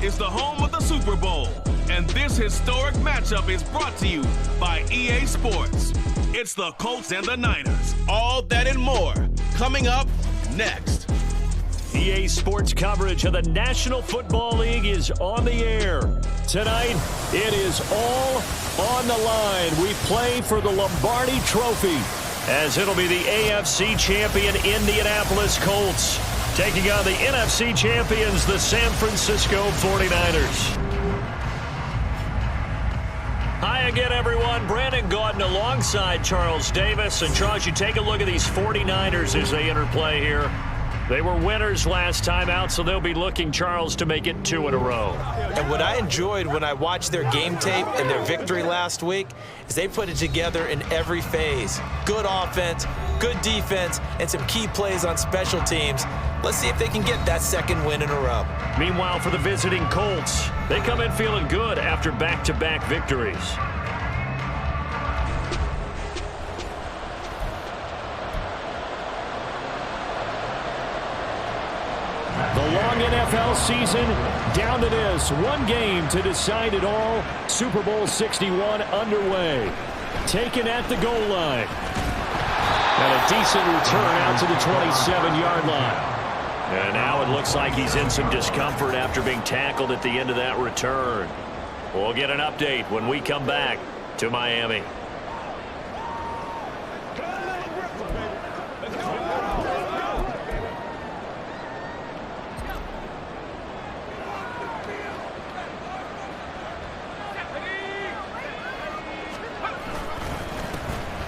is the home of the Super Bowl, and this historic matchup is brought to you by EA Sports. It's the Colts and the Niners. All that and more coming up next. EA Sports coverage of the National Football League is on the air. Tonight, it is all on the line. We play for the Lombardi Trophy, as it'll be the AFC champion Indianapolis Colts taking on the NFC champions, the San Francisco 49ers. Hi again, everyone. Brandon Gaudin alongside Charles Davis. And Charles, you take a look at these 49ers as they interplay here. They were winners last time out, so they'll be looking, Charles, to make it 2 in a row. And what I enjoyed when I watched their game tape and their victory last week is they put it together in every phase. Good offense, good defense, and some key plays on special teams. Let's see if they can get that second win in a row. Meanwhile, for the visiting Colts, they come in feeling good after back-to-back victories. The long NFL season, down to this. One game to decide it all. Super Bowl 61 underway. Taken at the goal line. And a decent return out to the 27-yard line. And now it looks like he's in some discomfort after being tackled at the end of that return. We'll get an update when we come back to Miami.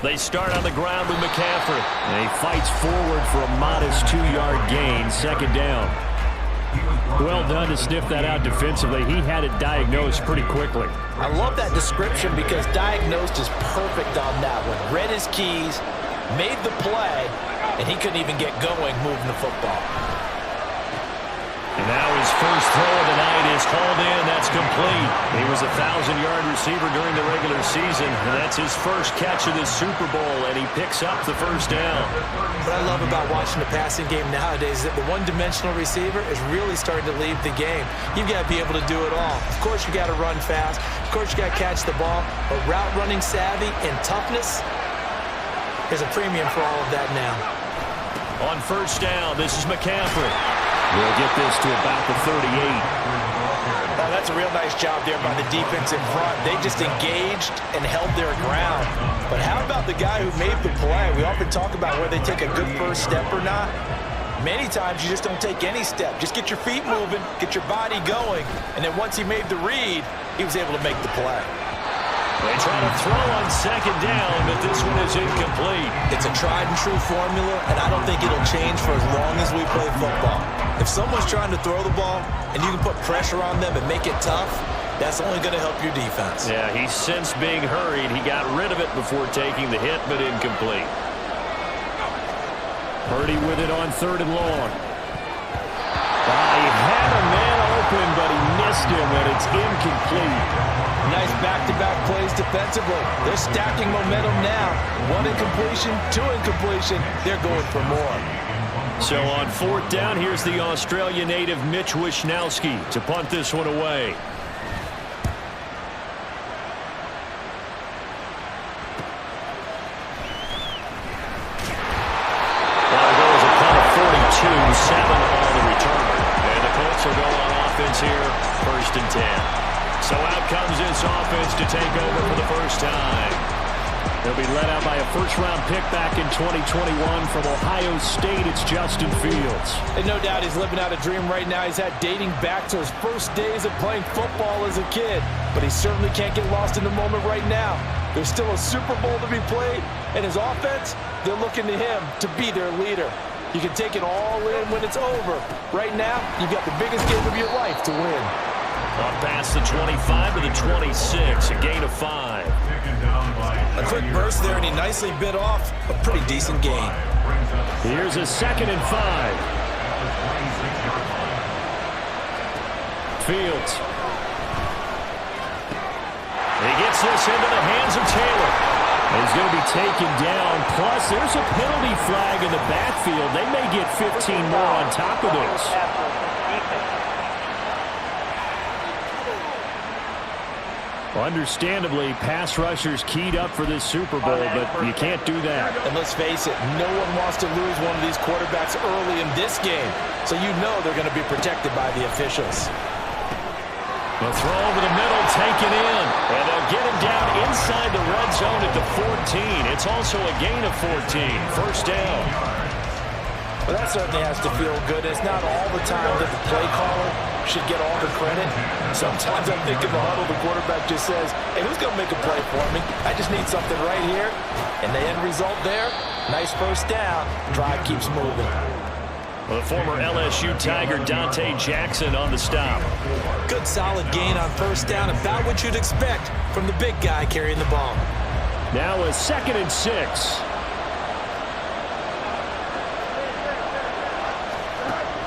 They start on the ground with McCaffrey. And he fights forward for a modest 2-yard gain, second down. Well done to sniff that out defensively. He had it diagnosed pretty quickly. I love that description because diagnosed is perfect on that one. Read his keys, made the play, and he couldn't even get going moving the football. And now his first throw of the night is called in. That's complete. He was a 1,000-yard receiver during the regular season, and that's his first catch of the Super Bowl, and he picks up the first down. What I love about watching the passing game nowadays is that the one-dimensional receiver is really starting to lead the game. You've got to be able to do it all. Of course, you got to run fast. Of course, you got to catch the ball. But route running savvy and toughness is a premium for all of that now. On first down, this is McCaffrey. We'll get this to about the 38. Well, that's a real nice job there by the defense in front. They just engaged and held their ground. But how about the guy who made the play? We often talk about whether they take a good first step or not. Many times you just don't take any step. Just get your feet moving, get your body going, and then once he made the read, he was able to make the play. They try to throw on second down, but this one is incomplete. It's a tried-and-true formula, and I don't think it'll change for as long as we play football. If someone's trying to throw the ball and you can put pressure on them and make it tough, that's only going to help your defense. Yeah, he sensed being hurried. He got rid of it before taking the hit, but incomplete. Purdy with it on third and long. He had a man open, but he missed him, and it's incomplete. Nice back-to-back plays defensively. They're stacking momentum now. 1 incompletion, 2 incompletion. They're going for more. So on fourth down, here's the Australia native Mitch Wishnowsky to punt this one away. Well, it goes a punt of 42, 7 on the return. And the Colts will go on offense here, first and 10. So out comes this offense to take over for the first time. They'll be led out by a first-round pick back in 2021 from Ohio State. It's Justin Fields. And no doubt he's living out a dream right now. He's had dating back to his first days of playing football as a kid. But he certainly can't get lost in the moment right now. There's still a Super Bowl to be played. And his offense, they're looking to him to be their leader. You can take it all in when it's over. Right now, you've got the biggest game of your life to win. Up past the 25 to the 26, a gain of 5. A quick burst there, and he nicely bit off a pretty decent gain. Here's a 2nd and 5. Fields. He gets this into the hands of Taylor. He's going to be taken down. Plus, there's a penalty flag in the backfield. They may get 15 more on top of this. Understandably, pass rushers keyed up for this Super Bowl, but you can't do that. And let's face it, no one wants to lose one of these quarterbacks early in this game. So you know they're going to be protected by the officials. The throw over the middle, taken in. And they'll get him down inside the red zone at the 14. It's also a gain of 14. First down. Well, that certainly has to feel good. It's not all the time that the play caller should get all the credit. Sometimes I'm thinking the huddle, the quarterback just says, hey, who's going to make a play for me? I just need something right here. And the end result there, nice first down. Drive keeps moving. Well, the former LSU Tiger Dante Jackson on the stop. Good solid gain on first down, about what you'd expect from the big guy carrying the ball. Now a 2nd and 6.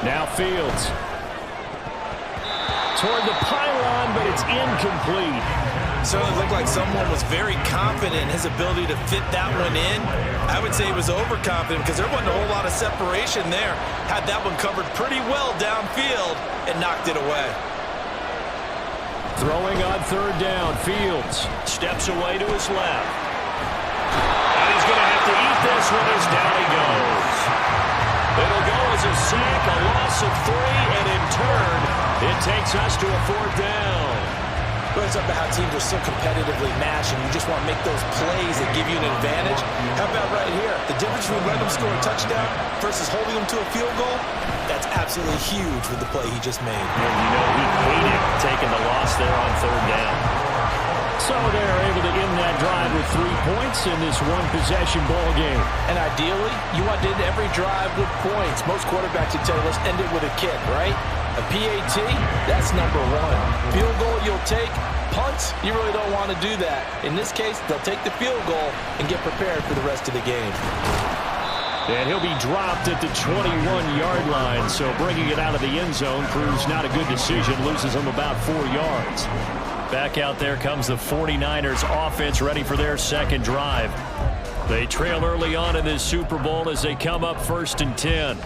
Now Fields. Toward the pylon, but it's incomplete. Certainly looked like someone was very confident in his ability to fit that one in. I would say he was overconfident because there wasn't a whole lot of separation there. Had that one covered pretty well downfield and knocked it away. Throwing on 3rd down, Fields steps away to his left. And he's going to have to eat this one as down he goes. It'll go as a sack, a loss of 3, and in turn, it takes us to a 4th down. Well, it's about how teams are so competitively matched, and you just want to make those plays that give you an advantage. How about right here? The difference between letting them score a touchdown versus holding them to a field goal, that's absolutely huge with the play he just made. Yeah, you know, he hated taking the loss there on 3rd down. So they're able to end that drive with 3 points in this one-possession ball game. And ideally, you want to end every drive with points. Most quarterbacks would tell you, let's end it with a kick, right? A PAT, that's number 1. Field goal you'll take. Punts, you really don't want to do that. In this case, they'll take the field goal and get prepared for the rest of the game. And he'll be dropped at the 21-yard line, so bringing it out of the end zone proves not a good decision, loses him about 4 yards. Back out there comes the 49ers offense ready for their 2nd drive. They trail early on in this Super Bowl as they come up 1st and 10.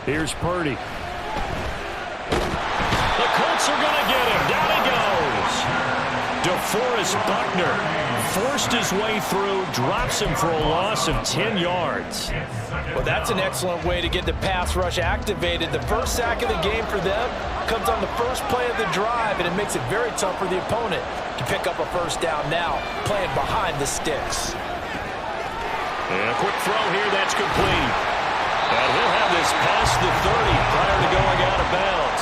Here's Purdy. The Colts are going to get him. Down he goes. DeForest Buckner forced his way through, drops him for a loss of 10 yards. Well, that's an excellent way to get the pass rush activated. The first sack of the game for them comes on the first play of the drive, and it makes it very tough for the opponent to pick up a first down now, playing behind the sticks. And a quick throw here, that's complete. And he'll have this past the 30 prior to going out of bounds.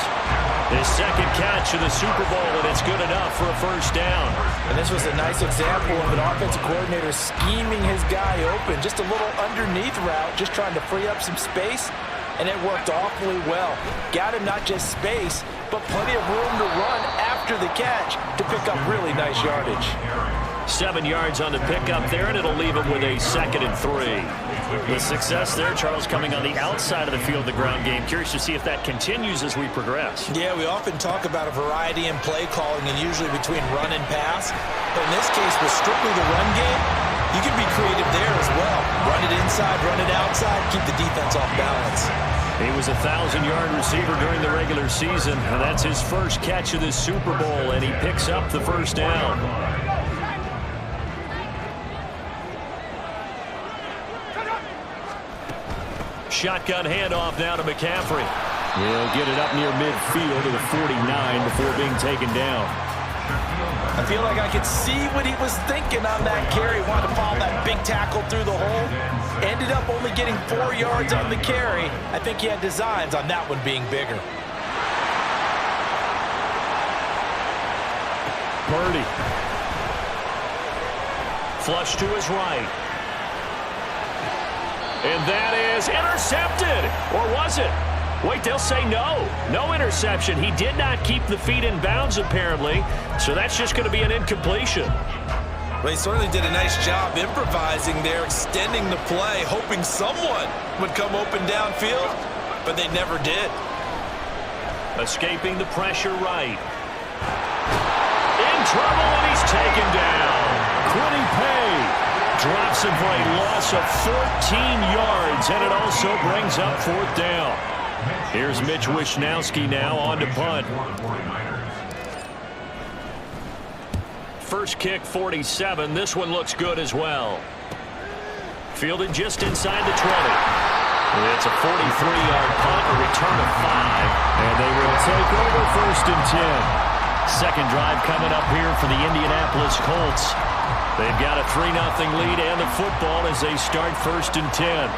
His 2nd catch of the Super Bowl, and it's good enough for a first down. And this was a nice example of an offensive coordinator scheming his guy open. Just a little underneath route, just trying to free up some space, and it worked awfully well. Got him not just space, but plenty of room to run after the catch to pick up really nice yardage. 7 yards on the pickup there, and it'll leave him with a 2nd and 3. The success there, Charles, coming on the outside of the field, the ground game. Curious to see if that continues as we progress. Yeah, we often talk about a variety in play calling and usually between run and pass. But in this case, with strictly the run game, you can be creative there as well. Run it inside, run it outside, keep the defense off balance. He was a 1,000-yard receiver during the regular season, and that's his first catch of this Super Bowl, and he picks up the first down. Shotgun handoff now to McCaffrey. He'll get it up near midfield to the 49 before being taken down. I feel like I could see what he was thinking on that carry. Wanted to follow that big tackle through the hole. Ended up only getting 4 yards on the carry. I think he had designs on that one being bigger. Purdy. Flush to his right. And that is intercepted. Or was it? Wait, they'll say no. No interception. He did not keep the feet in bounds, apparently. So that's just going to be an incompletion. Well, he certainly did a nice job improvising there, extending the play, hoping someone would come open downfield, but they never did. Escaping the pressure right. In trouble, and he's taken down. Quiddy Pay Drops him for a loss of 14 yards, and it also brings up 4th down. Here's Mitch Wishnowski now on to punt. First kick, 47. This one looks good as well. Fielded just inside the 20. It's a 43-yard punt, a return of 5. And they will take over 1st and 10. Second drive coming up here for the Indianapolis Colts. They've got a 3-0 lead and the football as they start 1st and 10.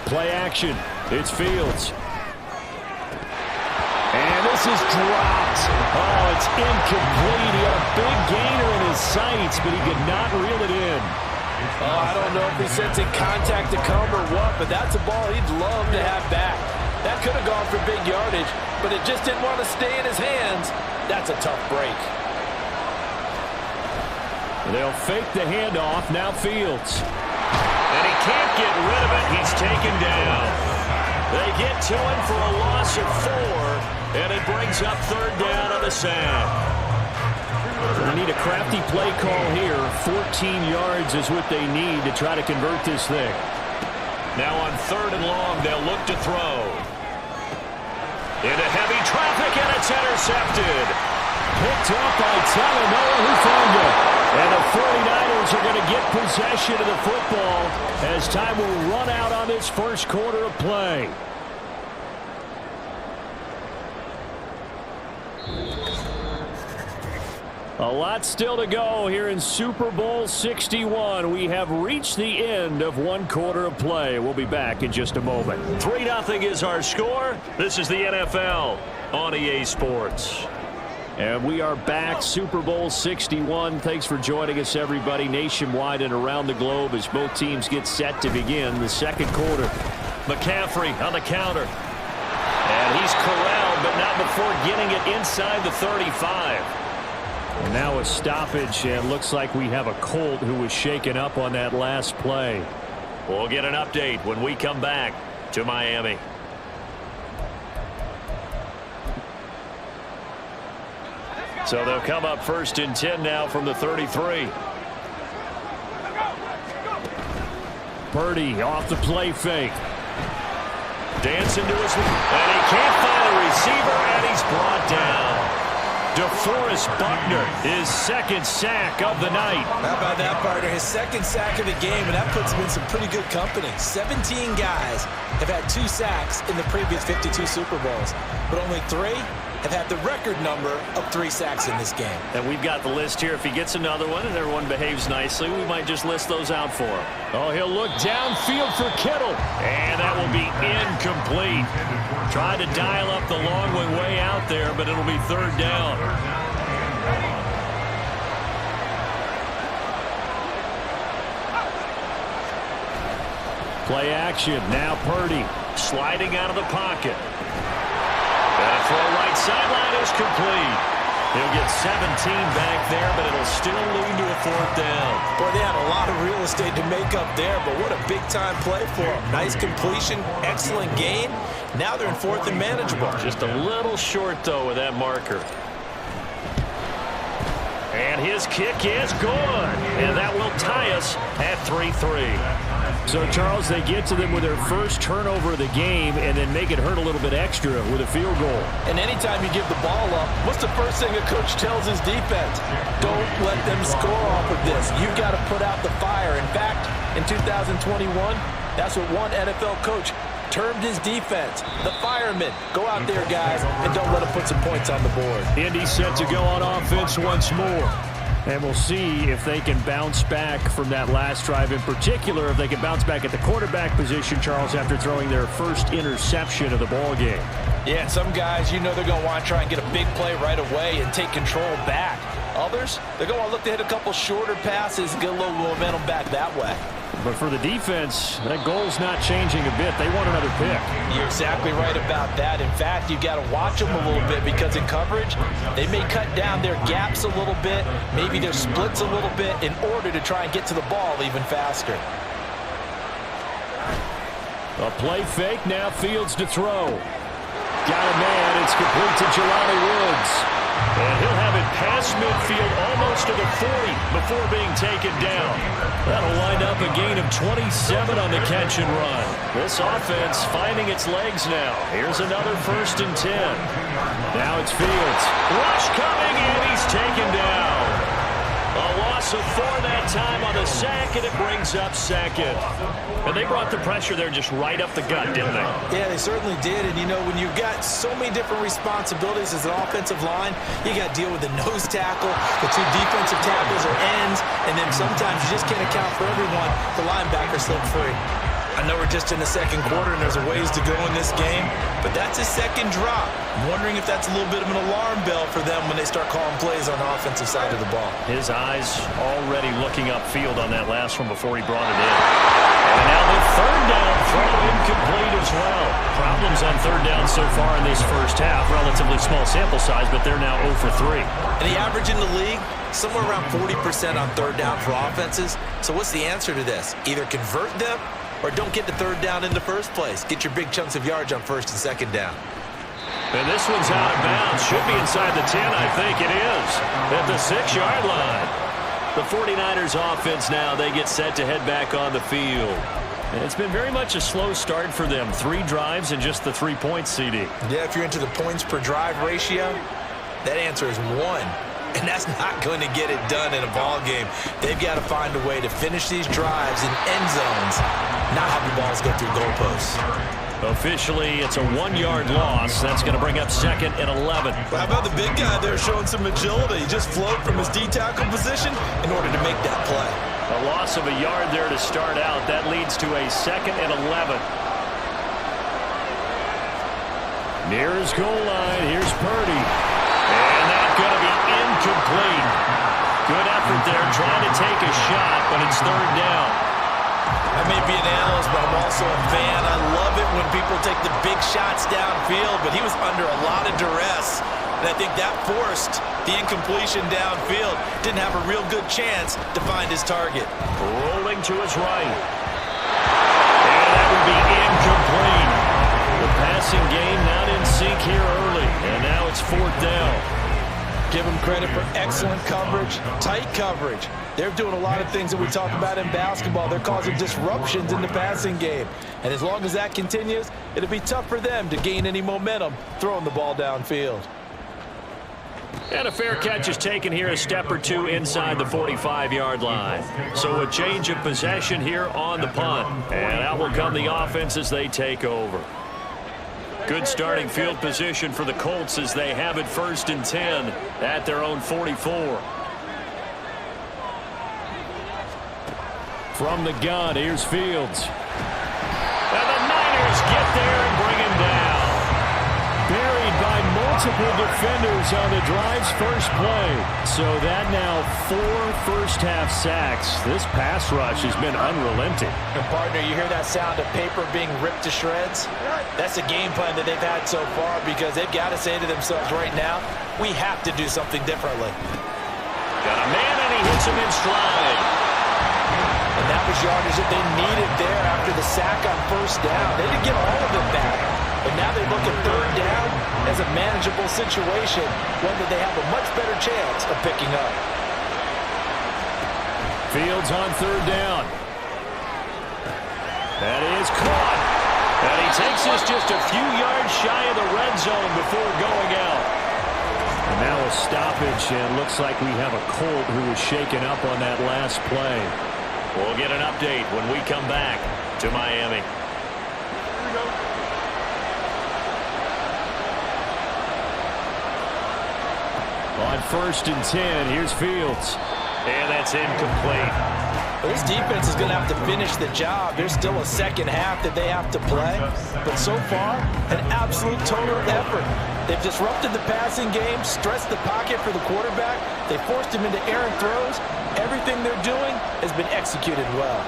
Play action. It's Fields. And this is dropped. Oh, it's incomplete. He had a big gainer in his sights, but he could not reel it in. Oh, I don't know if he's sensing contact to come or what, but that's a ball he'd love to have back. That could have gone for big yardage, but it just didn't want to stay in his hands. That's a tough break. They'll fake the handoff. Now Fields. And he can't get rid of it. He's taken down. They get to him for a loss of 4, and it brings up 3rd down on the sack. They need a crafty play call here. 14 yards is what they need to try to convert this thing. Now on 3rd and long, they'll look to throw. Into heavy traffic, and it's intercepted. Picked up by Talanoa Hufanga. And the 49ers are going to get possession of the football as time will run out on this first quarter of play. A lot still to go here in Super Bowl 61. We have reached the end of 1 quarter of play. We'll be back in just a moment. 3-0 is our score. This is the NFL on EA Sports. And we are back, Super Bowl 61. Thanks for joining us, everybody, nationwide and around the globe as both teams get set to begin the second quarter. McCaffrey on the counter. And he's corralled, but not before getting it inside the 35. And now a stoppage, and looks like we have a Colt who was shaken up on that last play. We'll get an update when we come back to Miami. So they'll come up 1st and 10 now from the 33. Purdy off the play fake. Dancing to his left. And he can't find a receiver, and he's brought down. DeForest Buckner, his 2nd sack of the night. How about that, partner? His 2nd sack of the game, and that puts him in some pretty good company. 17 guys have had 2 sacks in the previous 52 Super Bowls, but only 3 have had the record number of 3 sacks in this game. And we've got the list here. If he gets another one and everyone behaves nicely, we might just list those out for him. Oh, he'll look downfield for Kittle. And that will be incomplete. Tried to dial up the long one way out there, but it'll be 3rd down. Play action. Now Purdy. Sliding out of the pocket. That throw right sideline is complete. He'll get 17 back there, but it'll still lead to a 4th down. Boy, they had a lot of real estate to make up there, but what a big-time play for them. Nice completion, excellent gain. Now they're in 4th and manageable. Just a little short, though, with that marker. And his kick is good. And that will tie us at 3-3. So, Charles, they get to them with their first turnover of the game and then make it hurt a little bit extra with a field goal. And anytime you give the ball up, what's the first thing a coach tells his defense? Don't let them score off of this. You've got to put out the fire. In fact, in 2021, that's what one NFL coach termed his defense, the firemen. Go out there, guys, and don't let them put some points on the board. Indy set to go on offense once more. And we'll see if they can bounce back from that last drive. In particular, if they can bounce back at the quarterback position, Charles, after throwing their first interception of the ball game. Yeah, some guys, you know they're going to want to try and get a big play right away and take control back. Others, they're going to want to look to hit a couple shorter passes and get a little momentum back that way. But for the defense, that goal's not changing a bit. They want another pick. You're exactly right about that. In fact, you've got to watch them a little bit because in coverage, they may cut down their gaps a little bit, maybe their splits a little bit in order to try and get to the ball even faster. A play fake, now Fields to throw. Got a man, it's complete to Jelani Woods. And he'll have it past midfield almost to the 40 before being taken down. That'll wind up a gain of 27 on the catch and run. This offense finding its legs now. Here's another 1st and 10. Now it's Fields. Rush coming, and he's taken down. A loss of 4 that time on the sack, and it brings up 2nd. And they brought the pressure there just right up the gut, didn't they? Yeah, they certainly did. And, you know, when you've got so many different responsibilities as an offensive line, you got to deal with the nose tackle, the 2 defensive tackles or ends, and then sometimes you just can't account for everyone. The linebacker slipped free. I know we're just in the 2nd quarter and there's a ways to go in this game, but that's his 2nd drop. I'm wondering if that's a little bit of an alarm bell for them when they start calling plays on the offensive side of the ball. His eyes already looking upfield on that last one before he brought it in. And now the 3rd down throw incomplete as well. Problems on 3rd down so far in this first half. Relatively small sample size, but they're now 0 for 3. And the average in the league, somewhere around 40% on 3rd down for offenses. So what's the answer to this? Either convert them or don't get the 3rd down in the first place. Get your big chunks of yards on 1st and 2nd down. And this one's out of bounds. Should be inside the 10, I think it is. At the 6-yard line. The 49ers offense now, they get set to head back on the field. And it's been very much a slow start for them. 3 drives and just the 3 points, CD. Yeah, if you're into the points per drive ratio, that answer is 1. And that's not going to get it done in a ball game. They've got to find a way to finish these drives in end zones, not have the balls go through goalposts. Officially, it's a 1-yard loss. That's going to bring up 2nd and 11. How about the big guy there showing some agility? He just float from his D-tackle position in order to make that play. A loss of a yard there to start out. That leads to a 2nd and 11. Near his goal line, here's Purdy. And that's going to be incomplete. Good effort there, trying to take a shot, but it's 3rd down. I may be an analyst, but I'm also a fan. I love it when people take the big shots downfield, but he was under a lot of duress. And I think that forced the incompletion downfield. Didn't have a real good chance to find his target. Rolling to his right. And that would be incomplete. The passing game not in sync here early, and now it's 4th down. Give them credit for excellent coverage, tight coverage. They're doing a lot of things that we talk about in basketball. They're causing disruptions in the passing game. And as long as that continues, it'll be tough for them to gain any momentum throwing the ball downfield. And a fair catch is taken here, a step or 2 inside the 45-yard line. So a change of possession here on the punt. And out will come the offense as they take over. Good starting field position for the Colts as they have it 1st and 10 at their own 44. From the gun, here's Fields. And the Niners get there and bring him down. Buried by multiple defenders on the drive's first play. So that now 4 first-half sacks. This pass rush has been unrelenting. And partner, you hear that sound of paper being ripped to shreds? That's a game plan that they've had so far because they've got to say to themselves right now, we have to do something differently. Got a man and he hits him in stride. And that was yardage that they needed there after the sack on 1st down. They didn't get all of it back, but now they look at 3rd down as a manageable situation, one that they have a much better chance of picking up. Fields on 3rd down. That is caught. And he takes us just a few yards shy of the red zone before going out. And now a stoppage, and looks like we have a Colt who was shaken up on that last play. We'll get an update when we come back to Miami. On 1st and 10, here's Fields. And that's incomplete. Well, this defense is going to have to finish the job. There's still a 2nd half that they have to play. But so far, an absolute total effort. They've disrupted the passing game, stressed the pocket for the quarterback. They forced him into errant throws. Everything they're doing has been executed well.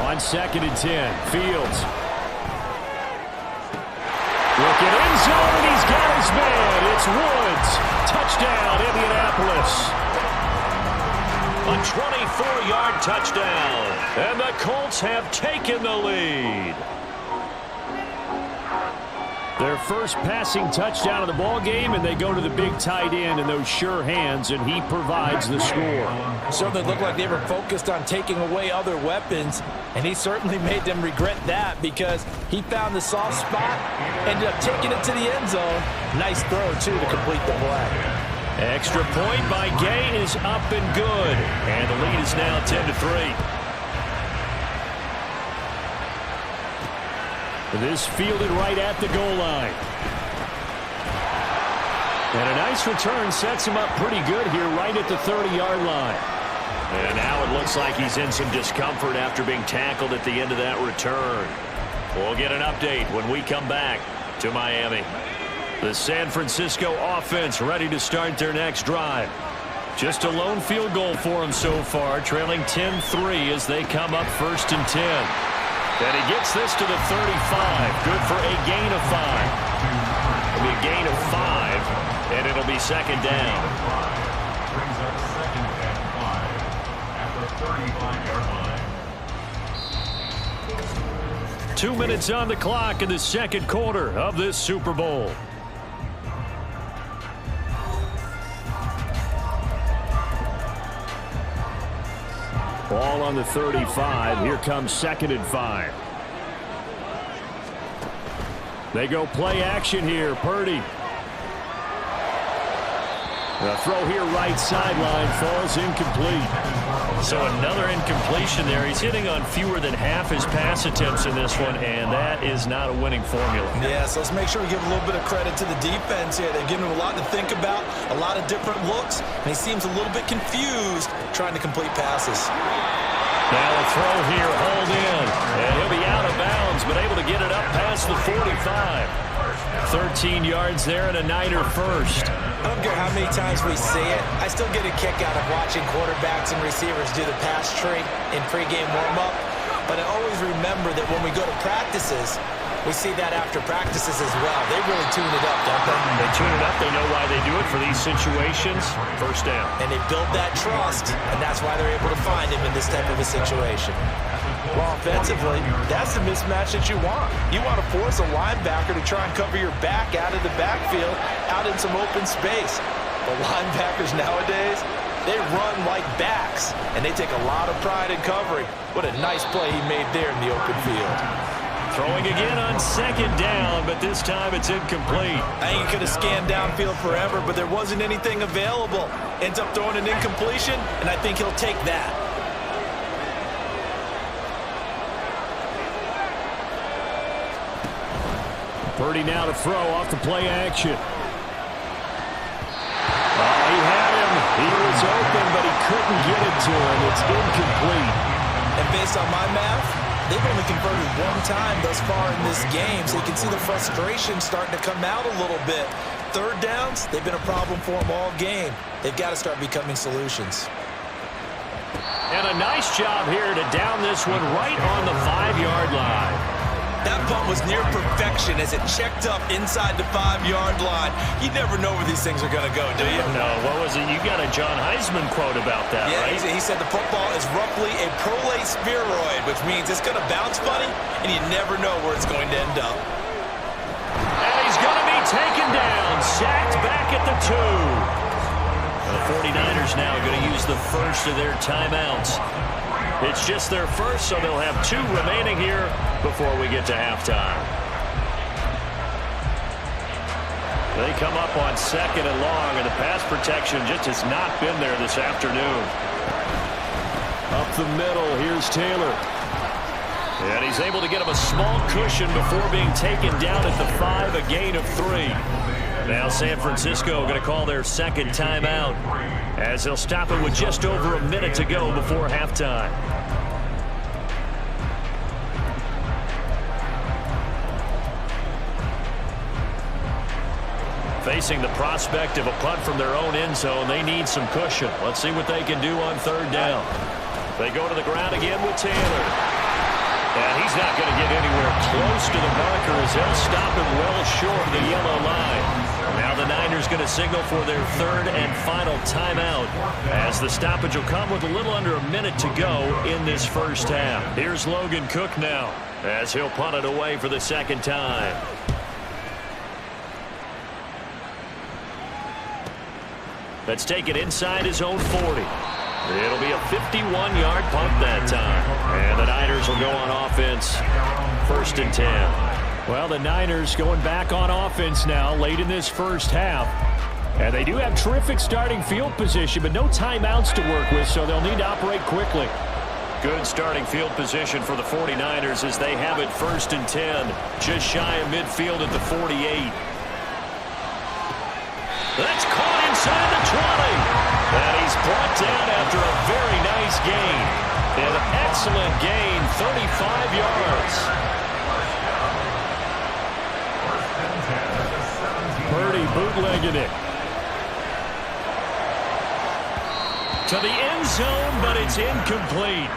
On 2nd and 10, Fields. Looking end zone, and he's got his man. It's Woods. Touchdown, Indianapolis. A 24-yard touchdown. And the Colts have taken the lead. Their first passing touchdown of the ball game, and they go to the big tight end in those sure hands, and he provides the score. Certainly looked like they were focused on taking away other weapons, and he certainly made them regret that because he found the soft spot, ended up taking it to the end zone. Nice throw, too, to complete the play. Extra point by Gay is up and good, and the lead is now 10-3. This fielded right at the goal line. And a nice return sets him up pretty good here right at the 30-yard line. And now it looks like he's in some discomfort after being tackled at the end of that return. We'll get an update when we come back to Miami. The San Francisco offense ready to start their next drive. Just a lone field goal for them so far, trailing 10-3 as they come up 1st and 10. And he gets this to the 35. Good for a gain of 5. It'll be a gain of 5, and it'll be 2nd down. Brings up 2nd and 5 at the 35-yard line. 2 minutes on the clock in the second quarter of this Super Bowl. Ball on the 35. Here comes 2nd and 5. They go play action here. Purdy. The throw here right sideline falls incomplete. So another incompletion there. He's hitting on fewer than half his pass attempts in this one, and that is not a winning formula. Yeah, so let's make sure we give a little bit of credit to the defense here. They've given him a lot to think about, a lot of different looks, and he seems a little bit confused trying to complete passes. Now a throw here, hold in, and he'll be out of bounds, but able to get it up past the 45. 13 yards there and a Niner first. I don't care how many times we see it. I still get a kick out of watching quarterbacks and receivers do the pass tree in pregame warm-up. But I always remember that when we go to practices, we see that after practices as well. They really tune it up, don't they? They tune it up. They know why they do it for these situations. 1st down. And they build that trust, and that's why they're able to find him in this type of a situation. Well, offensively, that's the mismatch that you want. You want to force a linebacker to try and cover your back out of the backfield, out in some open space. The linebackers nowadays, they run like backs, and they take a lot of pride in covering. What a nice play he made there in the open field. Throwing again on 2nd down, but this time it's incomplete. I think he could have scanned downfield forever, but there wasn't anything available. Ends up throwing an incompletion, and I think he'll take that. Purdy now to throw off the play action. Oh, he had him. He was open, but he couldn't get it to him. It's incomplete. And based on my math, they've only converted 1 time thus far in this game, so you can see the frustration starting to come out a little bit. 3rd downs, they've been a problem for them all game. They've got to start becoming solutions. And a nice job here to down this one right on the 5-yard line. That punt was near perfection as it checked up inside the 5-yard line. You never know where these things are going to go, do you? No, what was it? You got a John Heisman quote about that, yeah, right? He said the football is roughly a prolate spheroid, which means it's going to bounce funny, and you never know where it's going to end up. And he's going to be taken down, sacked back at the 2. The 49ers now going to use the first of their timeouts. It's just their first, so they'll have 2 remaining here before we get to halftime. They come up on 2nd and long, and the pass protection just has not been there this afternoon. Up the middle, here's Taylor. And he's able to get him a small cushion before being taken down at the 5, a gain of 3. Now San Francisco going to call their 2nd timeout as they'll stop it with just over a minute to go before halftime. Facing the prospect of a punt from their own end zone, they need some cushion. Let's see what they can do on 3rd down. They go to the ground again with Taylor. And he's not going to get anywhere close to the marker as they'll stop him well short of the yellow line. Now the Niners going to signal for their 3rd and final timeout as the stoppage will come with a little under a minute to go in this first half. Here's Logan Cook now as he'll punt it away for the 2nd time. Let's take it inside his own 40. It'll be a 51-yard punt that time. And the Niners will go on offense, 1st and 10. Well, the Niners going back on offense now late in this first half. And they do have terrific starting field position, but no timeouts to work with, so they'll need to operate quickly. Good starting field position for the 49ers as they have it 1st and 10. Just shy of midfield at the 48. That's caught inside the 20. And he's brought down after a very nice gain. An excellent gain, 35 yards. Purdy bootlegging it. To the end zone, but it's incomplete.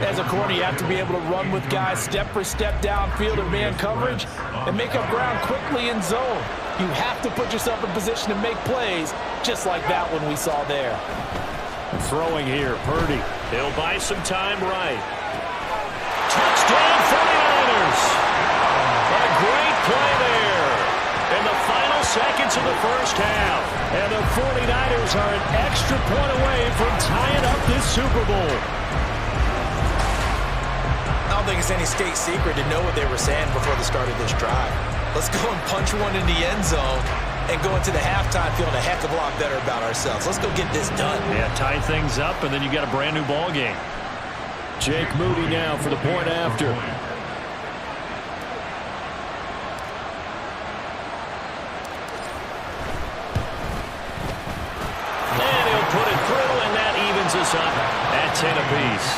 As a corner, you have to be able to run with guys step for step downfield in man coverage and make up ground quickly in zone. You have to put yourself in position to make plays, just like that one we saw there. Throwing here, Purdy. He'll buy some time right. Touchdown 49ers. A great play there in the final seconds of the first half. And the 49ers are an extra point away from tying up this Super Bowl. I don't think it's any state secret to know what they were saying before the start of this drive. Let's go and punch one in the end zone and go into the halftime feeling a heck of a lot better about ourselves. Let's go get this done. Yeah, tie things up, and then you got a brand new ball game. Jake Moody now for the point after. And he'll put it through, and that evens us up at 10 apiece.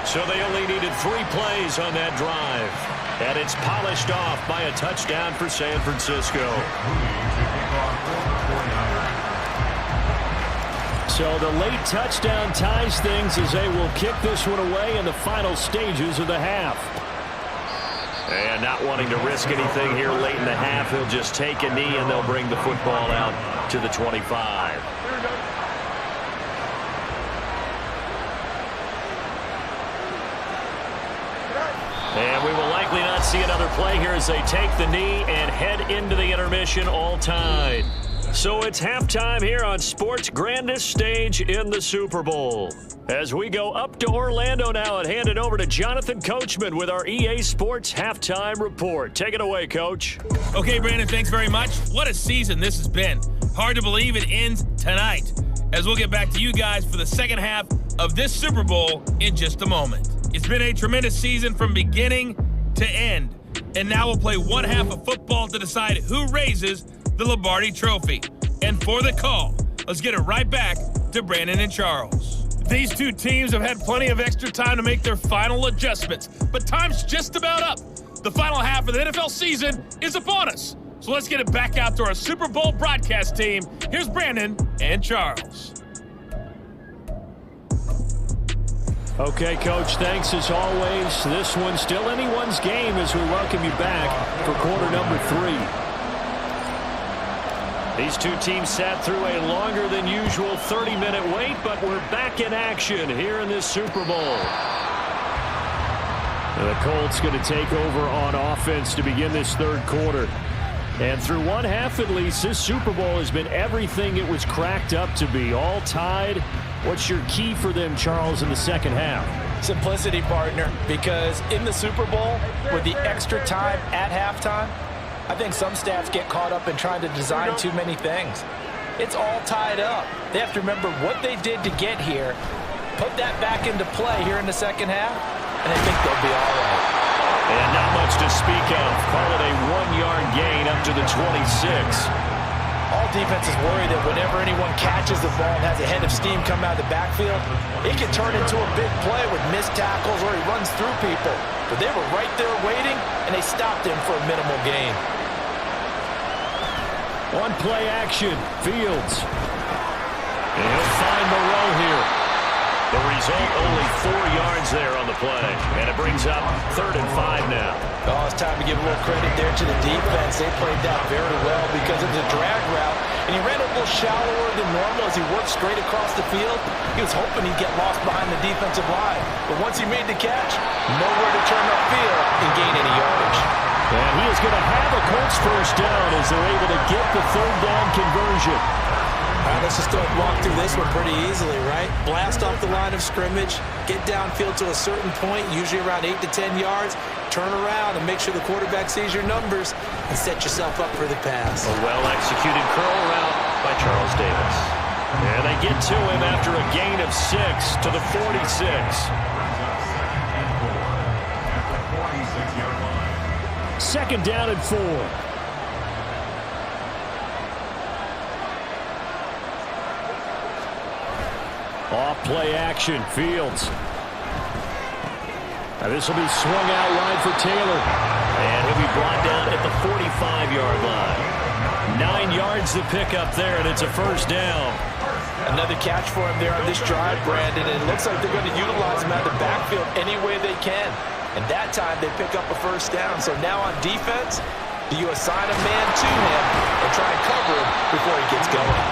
So they only needed 3 plays on that drive. And it's polished off by a touchdown for San Francisco. So the late touchdown ties things as they will kick this one away in the final stages of the half. And not wanting to risk anything here late in the half, he'll just take a knee and they'll bring the football out to the 25. And we will likely not see another play here as they take the knee and head into the intermission all tied. So it's halftime here on sports' grandest stage in the Super Bowl. As we go up to Orlando now and hand it over to Jonathan Coachman with our EA Sports Halftime Report. Take it away, Coach. Okay, Brandon, thanks very much. What a season this has been. Hard to believe it ends tonight, as we'll get back to you guys for the second half of this Super Bowl in just a moment. It's been a tremendous season from beginning to end, and now we'll play one half of football to decide who raises the Lombardi Trophy. And for the call, let's get it right back to Brandon and Charles. These two teams have had plenty of extra time to make their final adjustments, but time's just about up. The final half of the NFL season is upon us. So let's get it back out to our Super Bowl broadcast team. Here's Brandon and Charles. Okay, Coach, thanks as always. This one's still anyone's game as we welcome you back for quarter number 3. These two teams sat through a longer than usual 30-minute wait, but we're back in action here in this Super Bowl. The Colts going to take over on offense to begin this third quarter. And through one half at least, this Super Bowl has been everything it was cracked up to be. All tied. What's your key for them, Charles, in the second half? Simplicity, partner, because in the Super Bowl, with the extra time at halftime, I think some staffs get caught up in trying to design too many things. It's all tied up. They have to remember what they did to get here, put that back into play here in the second half, and I think they'll be all right. And not much to speak of. Call it a 1-yard gain up to the 26. All defenses worry that whenever anyone catches the ball and has a head of steam come out of the backfield, it can turn into a big play with missed tackles or he runs through people. But they were right there waiting, and they stopped him for a minimal gain. On play action, Fields. And he'll find Moreau here. The result, only 4 yards there on the play. And it brings up 3rd and 5 now. Oh, it's time to give a little credit there to the defense. They played that very well because it was a drag route. And he ran a little shallower than normal as he worked straight across the field. He was hoping he'd get lost behind the defensive line. But once he made the catch, nowhere to turn upfield and gain any yardage. And he is going to have a Colts first down as they're able to get the 3rd down conversion. All right, let's just walk through this one pretty easily, right? Blast off the line of scrimmage, get downfield to a certain point, usually around 8 to 10 yards, turn around and make sure the quarterback sees your numbers and set yourself up for the pass. A well-executed curl route by Charles Davis. And they get to him after a gain of 6 to the 46. 46-yard line. Second down and 4. Off play action, Fields. Now this will be swung out wide for Taylor. And he'll be brought down at the 45-yard line. 9 yards to pick up there, and it's a first down. Another catch for him there on this drive, Brandon, and it looks like they're going to utilize him out of the backfield any way they can. And that time they pick up a first down. So now on defense, do you assign a man to him and try and cover him before he gets going?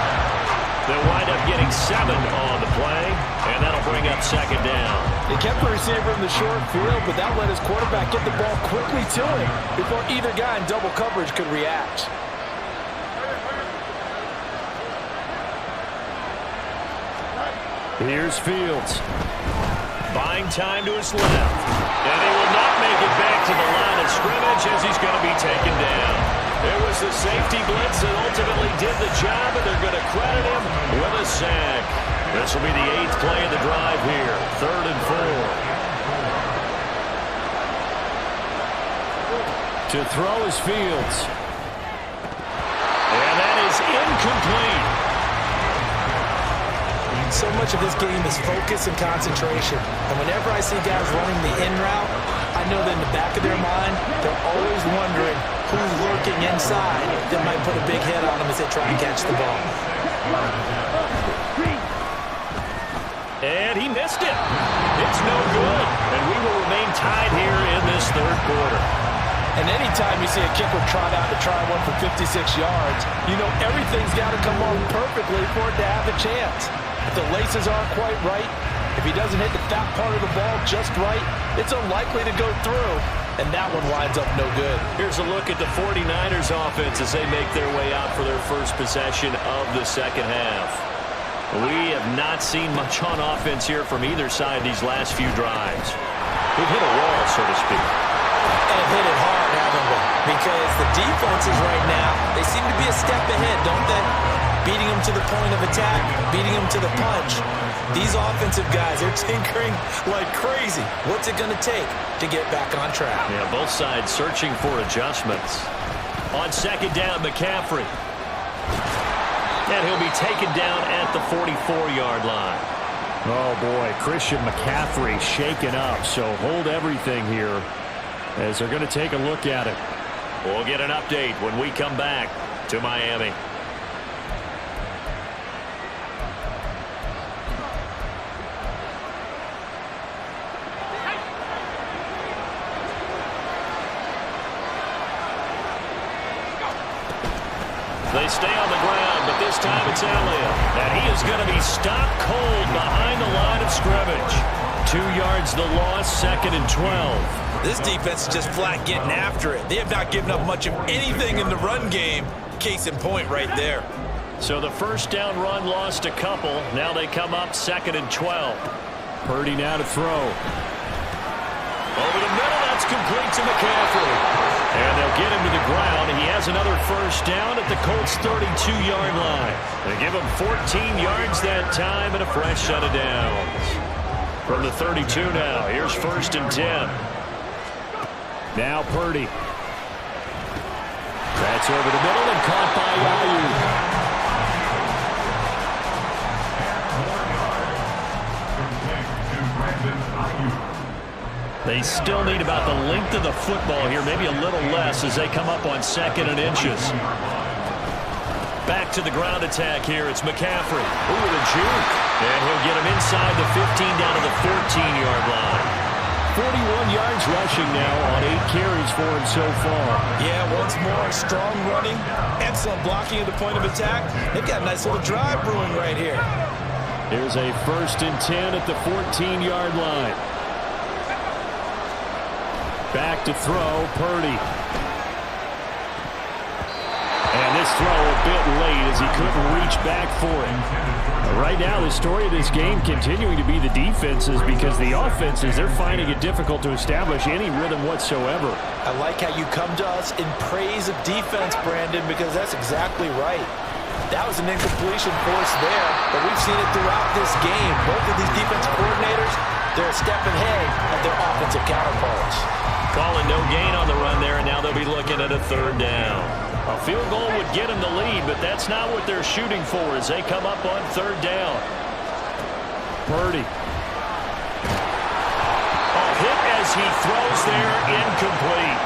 They'll wind up getting 7 on the play, and that'll bring up second down. They kept the receiver in the short field, but that let his quarterback get the ball quickly to him before either guy in double coverage could react. Here's Fields. Buying time to his left. And he will not make it back to the line of scrimmage as he's going to be taken down. It was the safety blitz that ultimately did the job, and they're going to credit him with a sack. This will be the 8th play of the drive here. 3rd and 4. To throw is Fields. And that is incomplete. So much of this game is focus and concentration. And whenever I see guys running the in route, I know that in the back of their mind, they're always wondering who's lurking inside that might put a big hit on them as they try and catch the ball. And he missed it. It's no good. And we will remain tied here in this 3rd quarter. And anytime you see a kicker trot out to try one for 56 yards, you know everything's got to come on perfectly for it to have a chance. If the laces aren't quite right, if he doesn't hit the fat part of the ball just right, it's unlikely to go through, and that one winds up no good. Here's a look at the 49ers offense as they make their way out for their first possession of the second half. We have not seen much on offense here from either side these last few drives. We've hit a wall, so to speak. And hit it hard, haven't we? Because the defenses right now, they seem to be a step ahead, don't they? Beating them to the point of attack, beating them to the punch. These offensive guys, they're tinkering like crazy. What's it going to take to get back on track? Yeah, both sides searching for adjustments. On second down, McCaffrey. And he'll be taken down at the 44-yard line. Oh, boy, Christian McCaffrey shaken up, so hold everything here as they're going to take a look at it. We'll get an update when we come back to Miami. They stay on the ground, but this time it's Elliott. And he is going to be stopped cold behind the line of scrimmage. 2 yards the loss, 2nd and 12. This defense is just flat getting after it. They have not given up much of anything in the run game. Case in point right there. So the first down run lost a couple. Now they come up 2nd and 12. Purdy now to throw. Over the middle, that's complete to McCaffrey. And they'll get him to the ground. He has another first down at the Colts' 32-yard line. They give him 14 yards that time and a fresh set of downs. From the 32 now, here's 1st and 10. Now Purdy. That's over the middle and caught by YR4. They still need about the length of the football here, maybe a little less as they come up on 2nd and inches. Back to the ground attack here. It's McCaffrey. Ooh, the juke. And he'll get him inside the 15 down to the 14-yard line. 41 yards rushing now on 8 carries for him so far. Yeah, once more, strong running, excellent blocking at the point of attack. They've got a nice little drive brewing right here. Here's a 1st and 10 at the 14-yard line. Back to throw, Purdy. And this his throw a bit late as he couldn't reach back for it. Right now, the story of this game continuing to be the defenses, because the offenses, they're finding it difficult to establish any rhythm whatsoever. I like how you come to us in praise of defense, Brandon, because that's exactly right. That was an incompletion force there, but we've seen it throughout this game. Both of these defensive coordinators, they're a step ahead of their offensive counterparts. Calling no gain on the run there, and now they'll be looking at a third down. A field goal would get them the lead, but that's not what they're shooting for as they come up on third down. Purdy. A hit as he throws there, incomplete.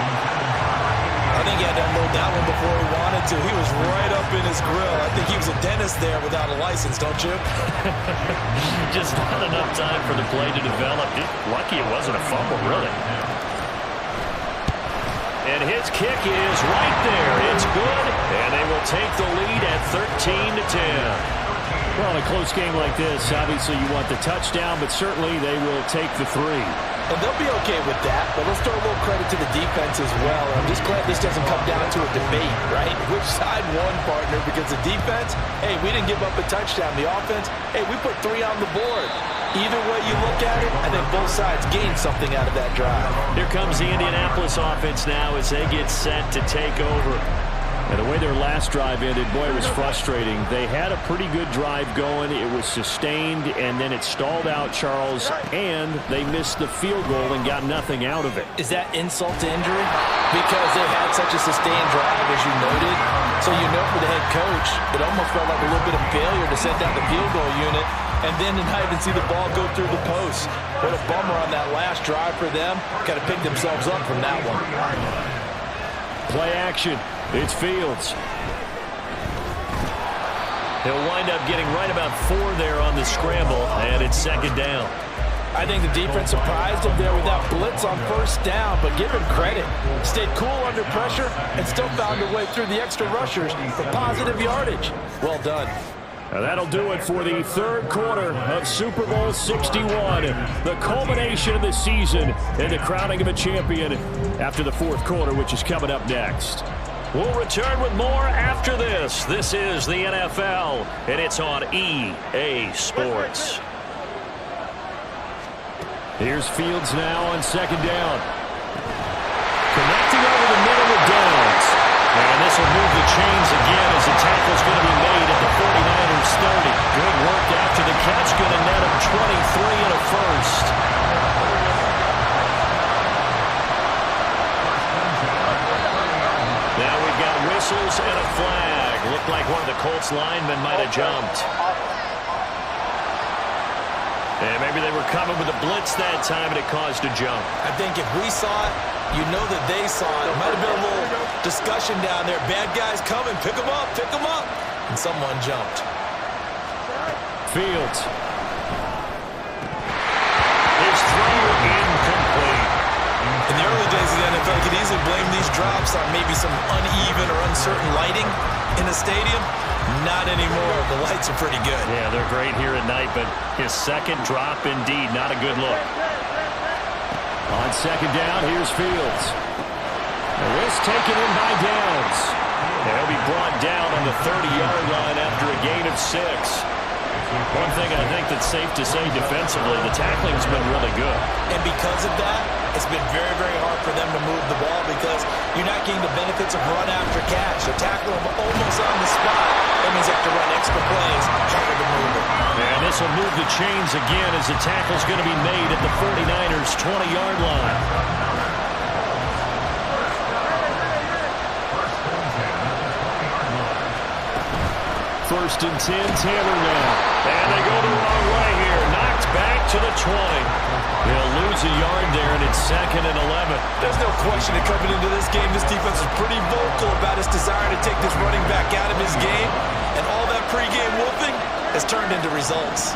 I think he had to unload that one before he wanted to. He was right up in his grill. I think he was a dentist there without a license, don't you? Just not enough time for the play to develop. Lucky it wasn't a fumble, really. And his kick is right there. It's good, and they will take the lead at 13-10. Well, in a close game like this, obviously you want the touchdown, but certainly they will take the 3. And they'll be okay with that, but let's throw a little credit to the defense as well. I'm just glad this doesn't come down to a debate, right? Which side won, partner? Because the defense, hey, we didn't give up a touchdown. The offense, hey, we put 3 on the board. Either way you look at it, I think both sides gained something out of that drive. Here comes the Indianapolis offense now as they get set to take over. And the way their last drive ended, boy, it was frustrating. They had a pretty good drive going. It was sustained, and then it stalled out, Charles, and they missed the field goal and got nothing out of it. Is that insult to injury? Because they had such a sustained drive, as you noted. So you know for the head coach, it almost felt like a little bit of failure to send down the field goal unit and then to not even see the ball go through the post. What a bummer on that last drive for them. Got to pick themselves up from that one. Play action. It's Fields. He'll wind up getting right about 4 there on the scramble, and it's second down. I think the defense surprised him there with that blitz on first down, but give him credit. Stayed cool under pressure and still found a way through the extra rushers for positive yardage. Well done. Now that'll do it for the third quarter of Super Bowl 61. The culmination of the season and the crowning of a champion after the fourth quarter, which is coming up next. We'll return with more after this. This is the NFL, and it's on EA Sports. Here's Fields now on second down. Connecting over the middle with Downs. And this will move the chains again as the tackle's going to be made at the 49ers 30. Good work after the catch. Going to net him 23 and a first. Now we've got whistles and a flag. Looked like one of the Colts linemen might have jumped. And maybe they were coming with a blitz that time and it caused a jump. I think if we saw it, you know that they saw it. It might have been a little discussion down there. Bad guys coming. Pick them up. Pick them up. And someone jumped. Fields. His throw incomplete. In the early days of the NFL, you could easily blame these drops on maybe some uneven or uncertain lighting in the stadium. Not anymore. The lights are pretty good. Yeah, they're great here at night, but his second drop, indeed, not a good look. On second down, here's Fields. The risk taken in by Downs. And he'll be brought down on the 30-yard line after a gain of 6. One thing I think that's safe to say defensively, the tackling's been really good. And because of that, it's been very, very hard for them to move the ball because you're not getting the benefits of run after catch. So tackling them almost on the spot, that means you have to run extra plays, harder to move it. And this will move the chains again as the tackle's going to be made at the 49ers' 20-yard line. First and 10, Taylor now. And they go the wrong way here. Knocked back to the 20. They'll lose a yard there, and it's second and 11. There's no question that coming into this game, this defense was pretty vocal about its desire to take this running back out of his game. And all that pregame wolfing has turned into results.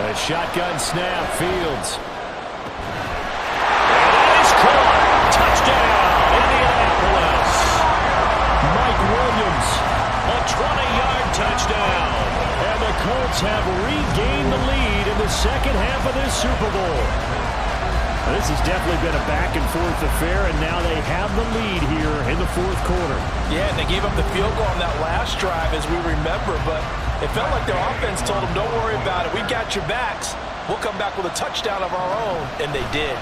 A shotgun snap, Fields. And that is caught. Touchdown, Indianapolis. Mike Williams, a 20-yard touchdown. And the Colts have regained the lead in the second half of this Super Bowl. This has definitely been a back-and-forth affair, and now they have the lead here in the fourth quarter. Yeah, and they gave up the field goal on that last drive, as we remember, but it felt like their offense told them, don't worry about it. We got your backs. We'll come back with a touchdown of our own, and they did.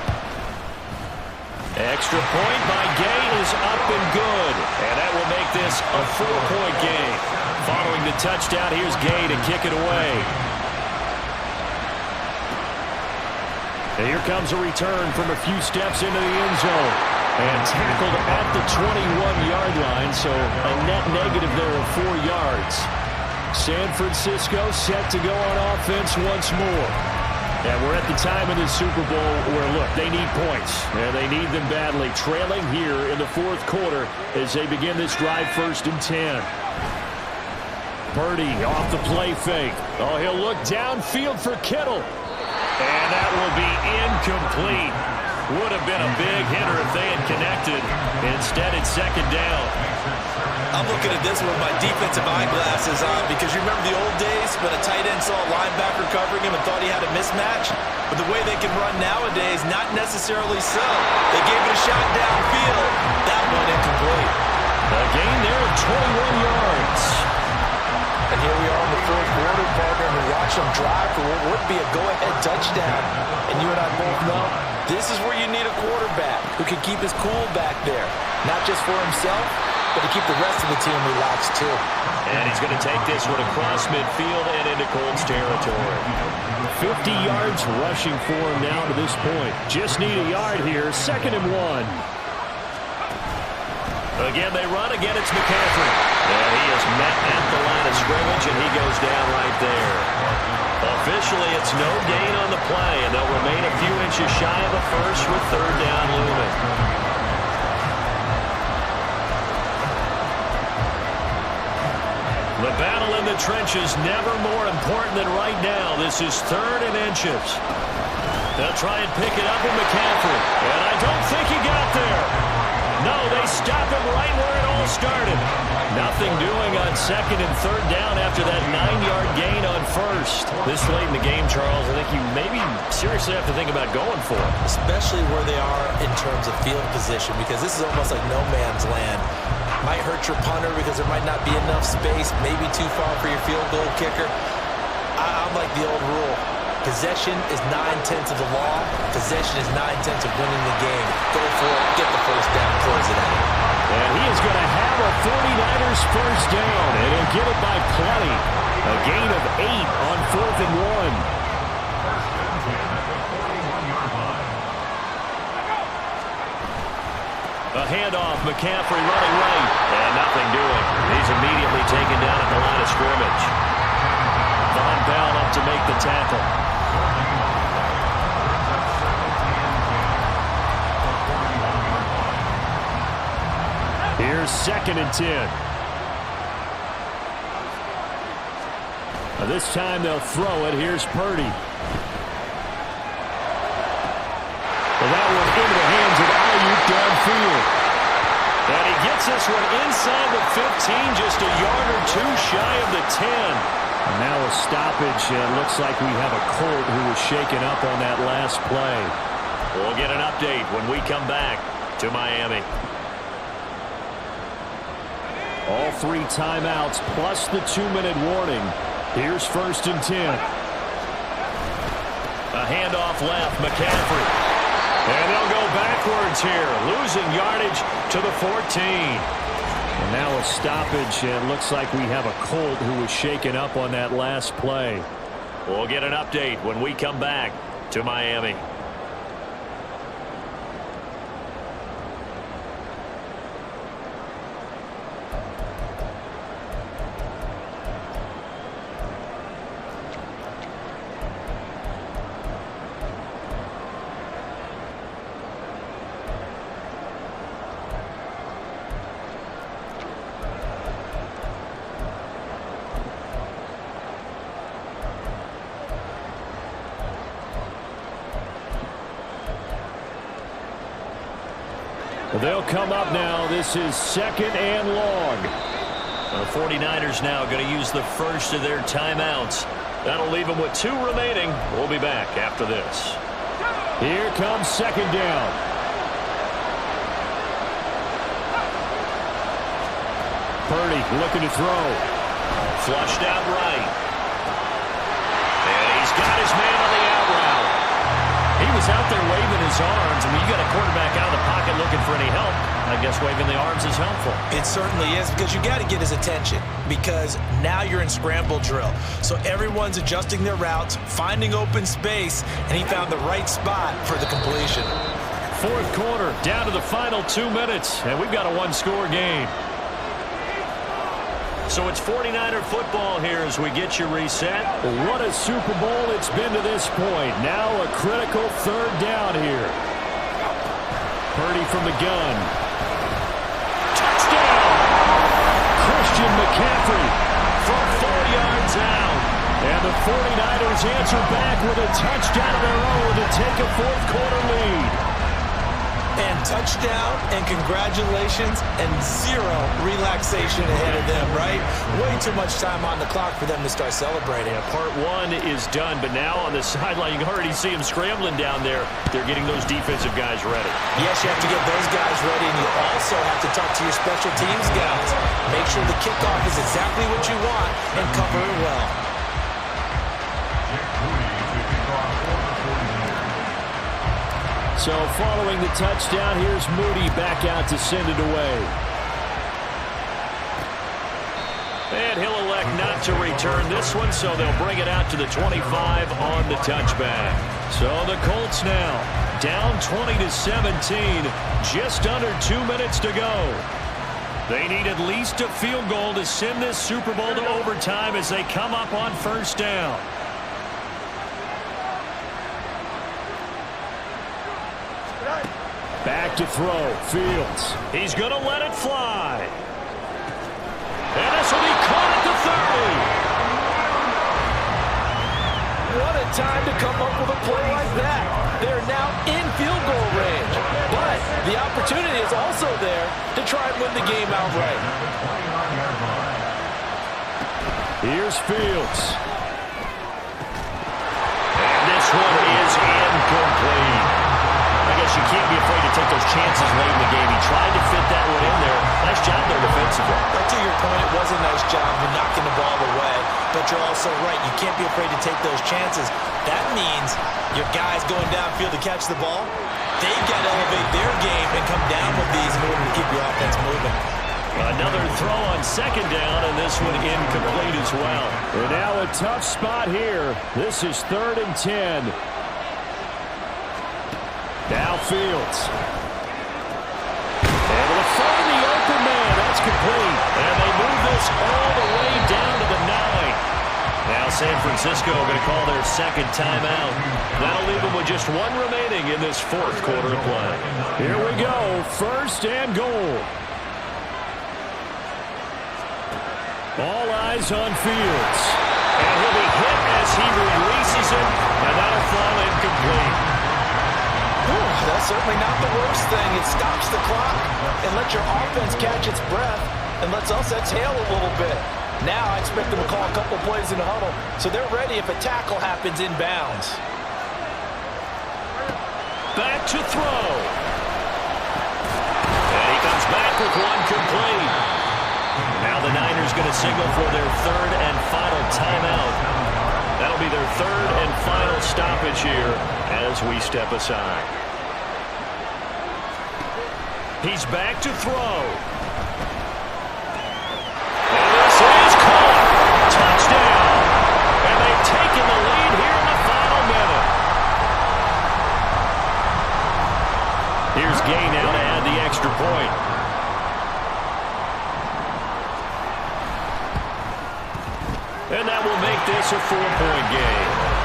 Extra point by Gay is up and good, and that will make this a 4-point game. Following the touchdown, here's Gay to kick it away. And here comes a return from a few steps into the end zone. And tackled at the 21-yard line, so a net negative there of 4 yards. San Francisco set to go on offense once more. And we're at the time in the Super Bowl where, look, they need points. And they need them badly. Trailing here in the fourth quarter as they begin this drive, 1st and 10. Purdy off the play fake. Oh, he'll look downfield for Kittle. And that will be incomplete. Would have been a big hitter if they had connected. Instead, it's 2nd down. I'm looking at this with my defensive eyeglasses on because you remember the old days when a tight end saw a linebacker covering him and thought he had a mismatch? But the way they can run nowadays, not necessarily so. They gave it a shot downfield. That one incomplete. A gain there of 21 yards. And here we are in the fourth quarter, partner, and we watch them drive for what would be a go-ahead touchdown. And you and I both know this is where you need a quarterback who can keep his cool back there. Not just for himself, but to keep the rest of the team relaxed too. And he's going to take this one across midfield and into Colts territory. 50 yards rushing for him now to this point. Just need a yard here. 2nd and 1. Again, they run. Again, it's McCaffrey. And he is met at the line of scrimmage, and he goes down right there. Officially, it's no gain on the play, and they'll remain a few inches shy of a first with 3rd down looming. The battle in the trenches never more important than right now. This is 3rd and inches. They'll try and pick it up with McCaffrey. And I don't think he got there. No, they stop him right where it all started. Nothing doing on 2nd and 3rd down after that 9-yard gain on 1st. This late in the game, Charles, I think you maybe seriously have to think about going for it. Especially where they are in terms of field position, because this is almost like no man's land. Might hurt your punter because there might not be enough space, maybe too far for your field goal kicker. I'm like the old rule. Possession is 9/10 of the law. Possession is 9/10 of winning the game. Go for it, get the first down, close it out. And he is going to have a 49ers first down, and he'll get it by plenty. A gain of 8 on 4th and 1. A handoff, McCaffrey running right, and nothing doing. He's immediately taken down at the line of scrimmage. Von Bell up to make the tackle. Here's 2nd and 10. This time they'll throw it. Here's Purdy. Well, that one into the hands of Ayuk downfield. And he gets this one inside the 15, just a yard or 2 shy of the 10. And now a stoppage, and it looks like we have a Colt who was shaken up on that last play. We'll get an update when we come back to Miami. All 3 timeouts plus the 2-minute warning. Here's 1st and 10. A handoff left, McCaffrey. And they'll go backwards here, losing yardage to the 14. And now a stoppage, and it looks like we have a Colt who was shaken up on that last play. We'll get an update when we come back to Miami. They'll come up now. This is 2nd and long. The 49ers now going to use the first of their timeouts. That'll leave them with 2 remaining. We'll be back after this. Here comes second down. Purdy looking to throw. Flushed out right. And he's got his man on the out route. He was out there waving his arms. And when you got a quarterback out of the pocket looking for any help, I guess waving the arms is helpful. It certainly is, because you got to get his attention, because now you're in scramble drill. So everyone's adjusting their routes, finding open space, and he found the right spot for the completion. Fourth quarter, down to the final 2 minutes, and we've got a one-score game. So it's 49er football here as we get you reset. What a Super Bowl it's been to this point. Now a critical third down here. Purdy from the gun. Touchdown! Christian McCaffrey from 4 yards out. And the 49ers answer back with a touchdown of their own to take a fourth quarter lead. And touchdown, and congratulations, and zero relaxation ahead of them, right? Way too much time on the clock for them to start celebrating. Yeah, part one is done, but now on the sideline, you can already see them scrambling down there. They're getting those defensive guys ready. Yes, you have to get those guys ready, and you also have to talk to your special teams guys. Make sure the kickoff is exactly what you want and cover it well. So following the touchdown, here's Moody back out to send it away. And he'll elect not to return this one, so they'll bring it out to the 25 on the touchback. So the Colts now down 20-17, just under 2 minutes to go. They need at least a field goal to send this Super Bowl to overtime as they come up on first down. Back to throw, Fields. He's going to let it fly. And this will be caught at the 30. What a time to come up with a play like that. They're now in field goal range. But the opportunity is also there to try and win the game outright. Here's Fields. And this one is incomplete. I guess you can't be afraid to take those chances late in the game. He tried to fit that one in there. Nice job there defensively. But to your point, it was a nice job of knocking the ball away. But you're also right. You can't be afraid to take those chances. That means your guys going downfield to catch the ball, they've got to elevate their game and come down with these in order to keep your offense moving. Another throw on second down, and this one incomplete as well. And now a tough spot here. This is 3rd and 10. Now Fields. Able to find the open man. That's complete. And they move this all the way down to the 9. Now San Francisco going to call their second timeout. That'll leave them with just one remaining in this fourth quarter of play. Here we go. 1st and goal. All eyes on Fields. And he'll be hit as he releases it, and that'll fall incomplete. That's certainly not the worst thing. It stops the clock and lets your offense catch its breath and lets us exhale a little bit. Now I expect them to call a couple plays in the huddle so they're ready if a tackle happens inbounds. Back to throw. And he comes back with one complete. Now the Niners going to signal for their 3rd and final timeout. That'll be their 3rd and final stoppage here as we step aside. He's back to throw. And this is caught. Touchdown. And they've taken the lead here in the final minute. Here's Gay now to add the extra point. And that will make this a 4-point game.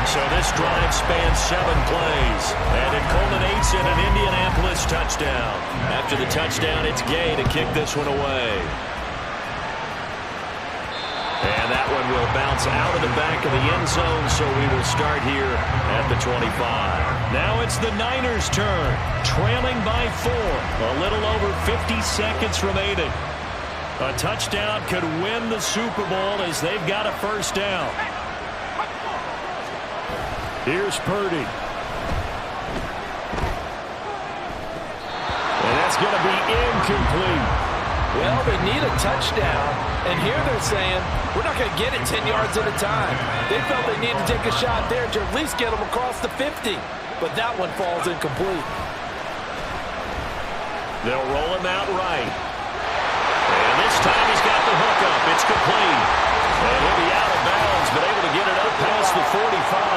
So this drive spans 7 plays, and it culminates in an Indianapolis touchdown. After the touchdown, it's Gay to kick this one away. And that one will bounce out of the back of the end zone, so we will start here at the 25. Now it's the Niners' turn, trailing by 4. A little over 50 seconds remaining. A touchdown could win the Super Bowl as they've got a first down. Here's Purdy. And that's going to be incomplete. Well, they need a touchdown, and here they're saying, we're not going to get it 10 yards at a time. They felt they needed to take a shot there to at least get them across the 50, but that one falls incomplete. They'll roll him out right. And this time he's got the hook up. It's complete. And he'll be out of bounds, but able to get it up past the 45.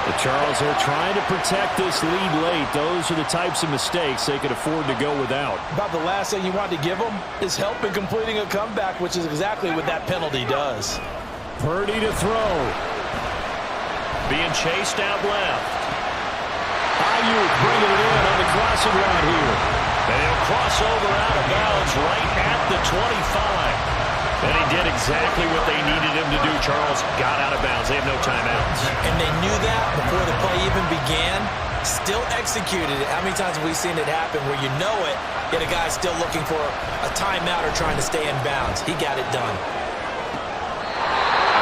The Charles are trying to protect this lead late. Those are the types of mistakes they could afford to go without. About the last thing you want to give them is help in completing a comeback, which is exactly what that penalty does. Purdy to throw. Being chased out left. Ayuk bringing it in on the crossing route here. And he'll cross over out of bounds right at the 25. And he did exactly what they needed him to do, Charles. Got out of bounds. They have no timeouts. And they knew that before the play even began. Still executed it. How many times have we seen it happen where you know it, yet a guy's still looking for a timeout or trying to stay in bounds? He got it done.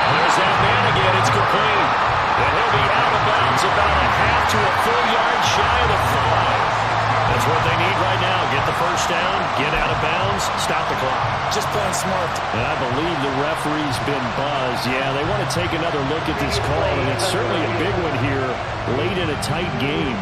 There's that man again. It's complete. And he'll be out of bounds about a half to a full yard shy of the 5. That's what they need right now. Get the first down, get out of bounds, stop the clock. Just playing smart. And I believe the referee's been buzzed. Yeah, they want to take another look at this call, and it's certainly a big one here late in a tight game.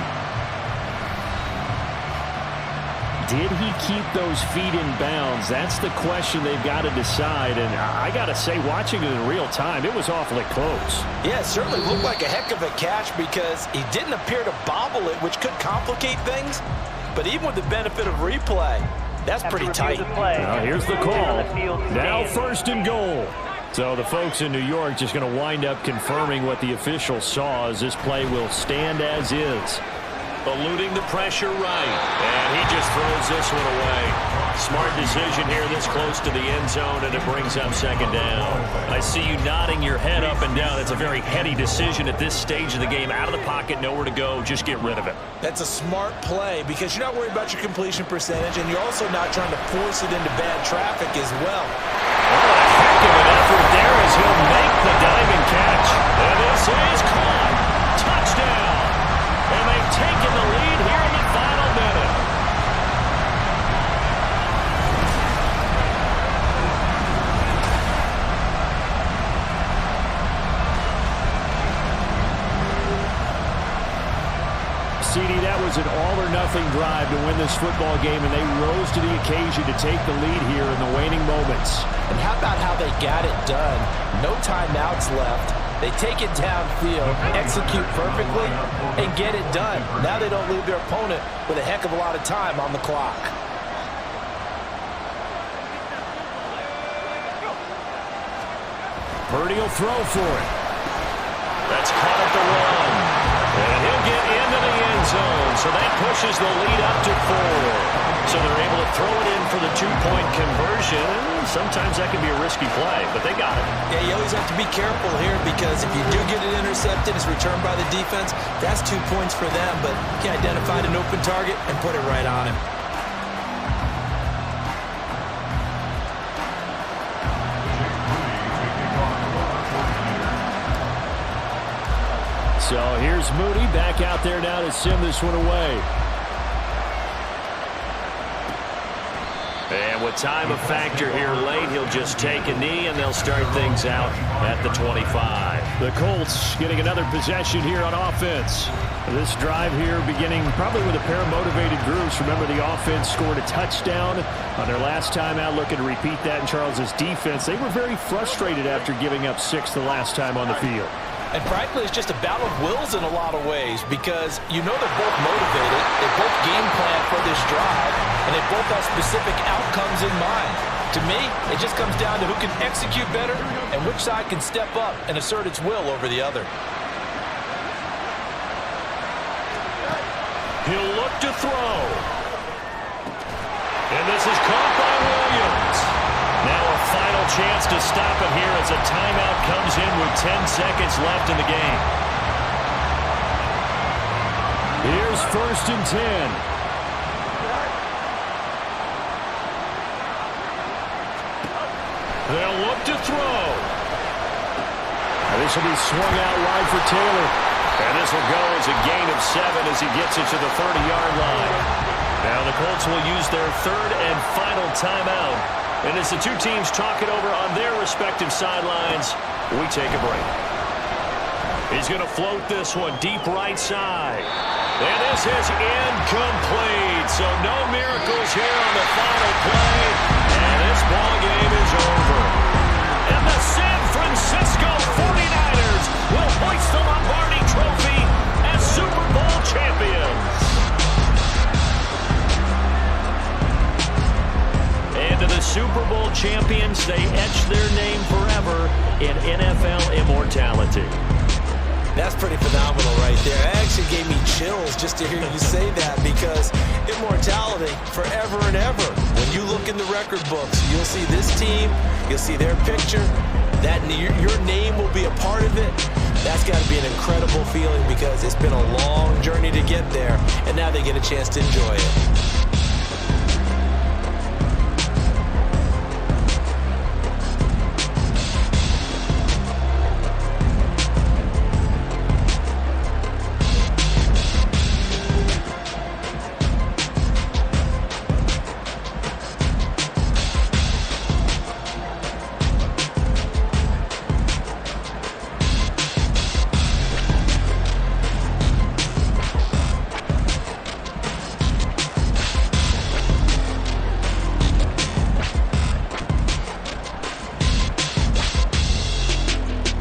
Did he keep those feet in bounds? That's the question they've got to decide. And I got to say, watching it in real time, it was awfully close. Yeah, it certainly looked like a heck of a catch because he didn't appear to bobble it, which could complicate things. But even with the benefit of replay, that's pretty tight. Now here's the call. Now 1st and goal. So the folks in New York just going to wind up confirming what the official saw as this play will stand as is. Eluding the pressure right. And he just throws this one away. Smart decision here this close to the end zone, and it brings up 2nd down. I see you nodding your head up and down. It's a very heady decision at this stage of the game. Out of the pocket, nowhere to go. Just get rid of it. That's a smart play because you're not worried about your completion percentage, and you're also not trying to force it into bad traffic as well. What a heck of an effort there as he'll make the diving catch. And this is caught. Touchdown. And they've taken the lead here in the final minute. CD, that was an all-or-nothing drive to win this football game, and they rose to the occasion to take the lead here in the waning moments. And how about how they got it done? No timeouts left. They take it downfield, execute perfectly, and get it done. Now they don't leave their opponent with a heck of a lot of time on the clock. Purdy will throw for it. That's caught at the run. And he'll get into the end zone. So that pushes the lead up to 4. So they're able to throw it in for the 2-point conversion. Sometimes that can be a risky play, but they got it. Yeah, you always have to be careful here because if you do get it intercepted, it's returned by the defense. That's 2 points for them, but he identified an open target and put it right on him. So here's Moody back out there now to send this one away. And with time a factor here late, he'll just take a knee and they'll start things out at the 25. The Colts getting another possession here on offense. This drive here beginning probably with a pair of motivated groups. Remember, the offense scored a touchdown on their last time out. Looking to repeat that in Charles's defense. They were very frustrated after giving up 6 the last time on the field. And frankly, it's just a battle of wills in a lot of ways because you know they're both motivated, they both game plan for this drive, and they both have specific outcomes in mind. To me, it just comes down to who can execute better and which side can step up and assert its will over the other. He'll look to throw. And this is caught by Williams. Now a final chance to stop it here as a timeout comes in with 10 seconds left in the game. Here's 1st and 10. They'll look to throw. This will be swung out wide for Taylor. And this will go as a gain of 7 as he gets it to the 30-yard line. Now the Colts will use their third and final timeout. And as the two teams talk it over on their respective sidelines, we take a break. He's going to float this one deep right side. And this is incomplete. So no miracles here on the final play. And this ball game is over. And the San Francisco 49ers will hoist the Lombardi Trophy as Super Bowl champions. And to the Super Bowl champions, they etch their name forever in NFL immortality. That's pretty phenomenal right there. It actually gave me chills just to hear you say that, because immortality forever and ever. When you look in the record books, you'll see this team, you'll see their picture, that your name will be a part of it. That's got to be an incredible feeling, because it's been a long journey to get there, and now they get a chance to enjoy it.